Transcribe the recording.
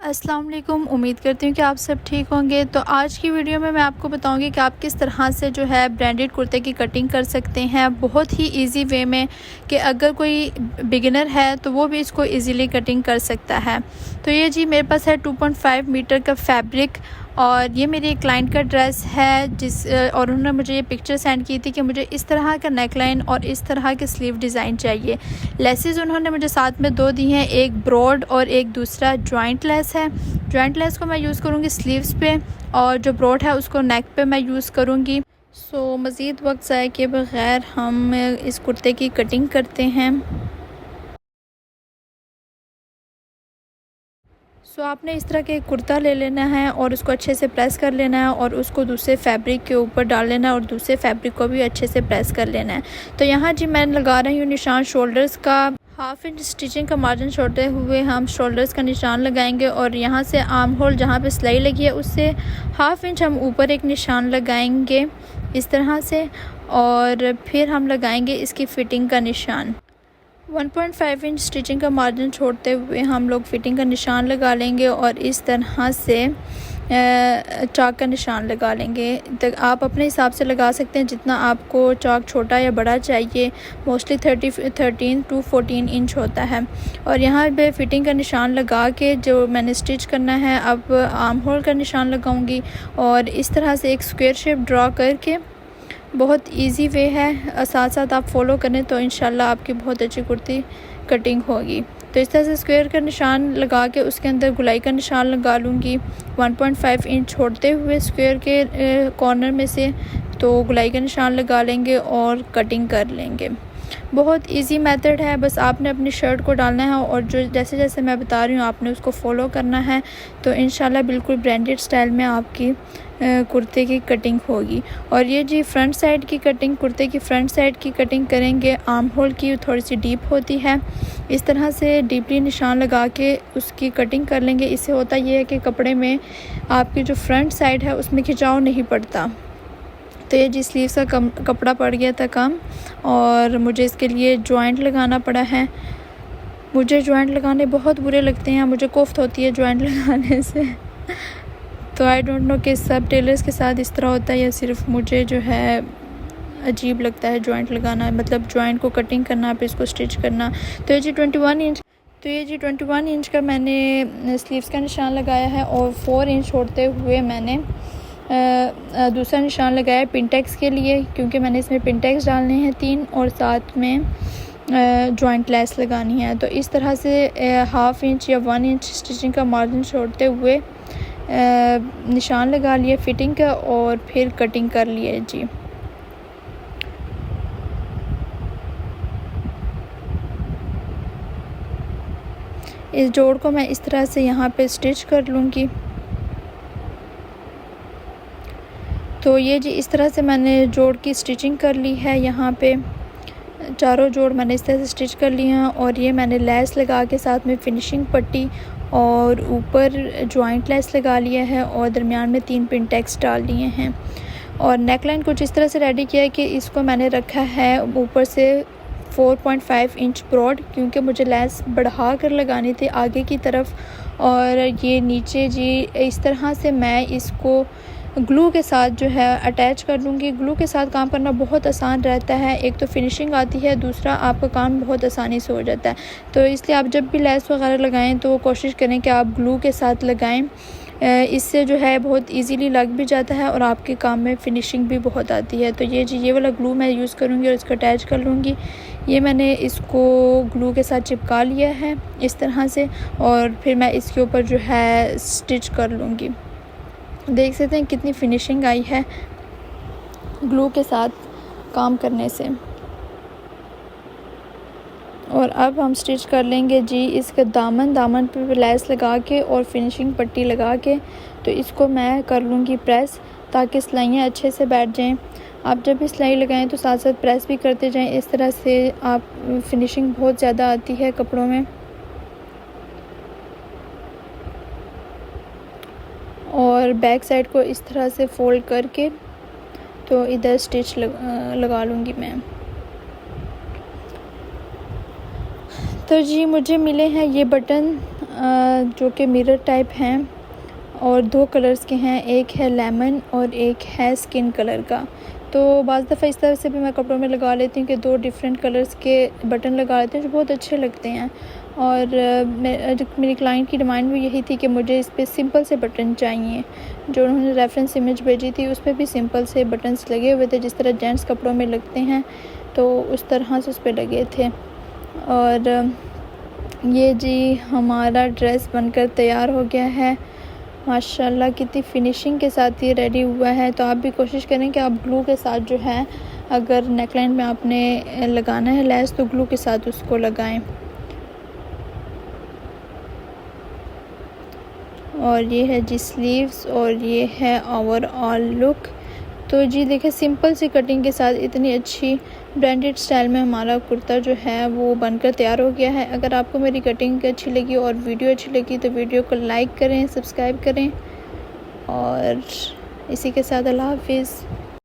अस्सलाम वालेकुम। उम्मीद करती हूँ कि आप सब ठीक होंगे। तो आज की वीडियो में मैं आपको बताऊंगी कि आप किस तरह से जो है ब्रांडेड कुर्ते की कटिंग कर सकते हैं बहुत ही इजी वे में, कि अगर कोई बिगिनर है तो वो भी इसको इजीली कटिंग कर सकता है। तो ये जी मेरे पास है 2.5 मीटर का फैब्रिक, और ये मेरी एक क्लाइंट का ड्रेस है और उन्होंने मुझे ये पिक्चर सेंड की थी कि मुझे इस तरह का नेकलाइन और इस तरह के स्लीव डिज़ाइन चाहिए। लेसेस उन्होंने मुझे साथ में दो दी हैं, एक ब्रॉड और एक दूसरा जॉइंट लेस है। जॉइंट लेस को मैं यूज़ करूँगी स्लीव्स पे, और जो ब्रॉड है उसको नेक पे मैं यूज़ करूँगी। सो मज़ीद वक्त ज़ाय के बग़ैर हम इस कुर्ते की कटिंग करते हैं। सो आपने इस तरह के कुर्ता ले लेना है और उसको अच्छे से प्रेस कर लेना है, और उसको दूसरे फैब्रिक के ऊपर डाल लेना है, और दूसरे फैब्रिक को भी अच्छे से प्रेस कर लेना है। तो यहाँ जी मैं लगा रही हूँ निशान शोल्डर्स का। हाफ इंच स्टिचिंग का मार्जिन छोड़ते हुए हम शोल्डर्स का निशान लगाएंगे, और यहाँ से आर्म होल जहाँ पे सिलाई लगी है उससे हाफ इंच हम ऊपर एक निशान लगाएंगे इस तरह से, और फिर हम लगाएंगे इसकी फ़िटिंग का निशान। 1.5 इंच स्टिचिंग का मार्जिन छोड़ते हुए हम लोग फ़िटिंग का निशान लगा लेंगे, और इस तरह से चाक का निशान लगा लेंगे। तो आप अपने हिसाब से लगा सकते हैं जितना आपको चाक छोटा या बड़ा चाहिए। मोस्टली 13 टू 14 इंच होता है। और यहाँ पे फ़िटिंग का निशान लगा के जो मैंने स्टिच करना है, अब आर्म होल का निशान लगाऊंगी, और इस तरह से एक स्क्वायर शेप ड्रा करके, बहुत इजी वे है, साथ साथ आप फॉलो करें तो इंशाल्लाह आपकी बहुत अच्छी कुर्ती कटिंग होगी। तो इस तरह से स्क्वायर का निशान लगा के उसके अंदर गुलाई का निशान लगा लूँगी 1.5 इंच छोड़ते हुए स्क्वायर के कॉर्नर में से। तो गुलाई का निशान लगा लेंगे और कटिंग कर लेंगे। बहुत इजी मेथड है, बस आपने अपनी शर्ट को डालना है और जो जैसे जैसे मैं बता रही हूँ आपने उसको फॉलो करना है, तो इंशाल्लाह बिल्कुल ब्रांडेड स्टाइल में आपकी कुर्ते की कटिंग होगी। और ये जी फ्रंट साइड की कटिंग, कुर्ते की फ्रंट साइड की कटिंग करेंगे। आर्म होल की थोड़ी सी डीप होती है, इस तरह से डीपली निशान लगा के उसकी कटिंग कर लेंगे। इससे होता ये है कि कपड़े में आपकी जो फ्रंट साइड है उसमें खिंचाव नहीं पड़ता। तो ये जी स्लीव्स का कपड़ा पड़ गया था कम, और मुझे इसके लिए जॉइंट लगाना पड़ा है। मुझे जॉइंट लगाने बहुत बुरे लगते हैं, मुझे कोफ्त होती है जॉइंट लगाने से। तो आई डोंट नो कि सब टेलर्स के साथ इस तरह होता है या सिर्फ मुझे जो है अजीब लगता है जॉइंट लगाना, मतलब जॉइंट को कटिंग करना फिर इसको स्टिच करना। तो ये जी 21 इंच का मैंने स्लीव्स का निशान लगाया है, और 4 इंच छोड़ते हुए मैंने दूसरा निशान लगाया है पिनटेक्स के लिए, क्योंकि मैंने इसमें पिनटेक्स डालने हैं 3, और साथ में जॉइंट लेस लगानी है। तो इस तरह से हाफ इंच या 1 इंच स्टिचिंग का मार्जिन छोड़ते हुए निशान लगा लिया फिटिंग का, और फिर कटिंग कर लिए जी। इस जोड़ को मैं इस तरह से यहाँ पे स्टिच कर लूँगी। तो ये जी इस तरह से मैंने जोड़ की स्टिचिंग कर ली है। यहाँ पे चारों जोड़ मैंने इस तरह से स्टिच कर लिए हैं, और ये मैंने लेस लगा के साथ में फिनिशिंग पट्टी और ऊपर जॉइंट लेस लगा लिया है, और दरमियान में 3 पिनटेक्स डाल लिए हैं। और नेकलाइन कुछ इस तरह से रेडी किया है कि इसको मैंने रखा है ऊपर से 4.5 इंच ब्रॉड, क्योंकि मुझे लेस बढ़ा कर लगानी थी आगे की तरफ। और ये नीचे जी इस तरह से मैं इसको ग्लू के साथ जो है अटैच कर लूँगी। ग्लू के साथ काम करना बहुत आसान रहता है, एक तो फिनिशिंग आती है, दूसरा आपका काम बहुत आसानी से हो जाता है। तो इसलिए आप जब भी लेस वगैरह लगाएं तो कोशिश करें कि आप ग्लू के साथ लगाएं, इससे जो है बहुत इजीली लग भी जाता है और आपके काम में फिनिशिंग भी बहुत आती है। तो ये जी ये वाला ग्लू मैं यूज़ करूँगी और इसको अटैच कर लूँगी। ये मैंने इसको ग्लू के साथ चिपका लिया है इस तरह से, और फिर मैं इसके ऊपर जो है स्टिच कर लूँगी। देख सकते हैं कितनी फिनिशिंग आई है ग्लू के साथ काम करने से। और अब हम स्टिच कर लेंगे जी इसके दामन पे लेस लगा के और फिनिशिंग पट्टी लगा के। तो इसको मैं कर लूँगी प्रेस, ताकि सिलाइयाँ अच्छे से बैठ जाएं। आप जब भी सिलाई लगाएं तो साथ साथ प्रेस भी करते जाएं, इस तरह से आप फिनिशिंग बहुत ज़्यादा आती है कपड़ों में। और बैक साइड को इस तरह से फोल्ड करके तो इधर स्टिच लगा लूँगी मैं। तो जी मुझे मिले हैं ये बटन जो कि मिरर टाइप हैं और 2 कलर्स के हैं, एक है लेमन और एक है स्किन कलर का। तो बाज़ दफ़ा इस तरह से भी मैं कपड़ों में लगा लेती हूँ कि 2 डिफरेंट कलर्स के बटन लगा लेती हूँ जो बहुत अच्छे लगते हैं। और मेरी क्लाइंट की डिमांड भी यही थी कि मुझे इस पे सिंपल से बटन चाहिए। जो उन्होंने रेफरेंस इमेज भेजी थी उस पे भी सिंपल से बटन्स लगे हुए थे, जिस तरह जेंट्स कपड़ों में लगते हैं तो उस तरह से उस पे लगे थे। और ये जी हमारा ड्रेस बनकर तैयार हो गया है। माशाल्लाह कितनी फिनिशिंग के साथ ये रेडी हुआ है। तो आप भी कोशिश करें कि आप ग्लू के साथ जो है, अगर नेकलाइन में आपने लगाना है लेस तो ग्लू के साथ उसको लगाएं। और ये है जी स्लीव्स और ये है ओवरऑल लुक। तो जी देखिए सिंपल सी कटिंग के साथ इतनी अच्छी ब्रांडेड स्टाइल में हमारा कुर्ता जो है वो बनकर तैयार हो गया है। अगर आपको मेरी कटिंग अच्छी लगी और वीडियो अच्छी लगी तो वीडियो को लाइक करें, सब्सक्राइब करें और इसी के साथ अल्लाह हाफिज़।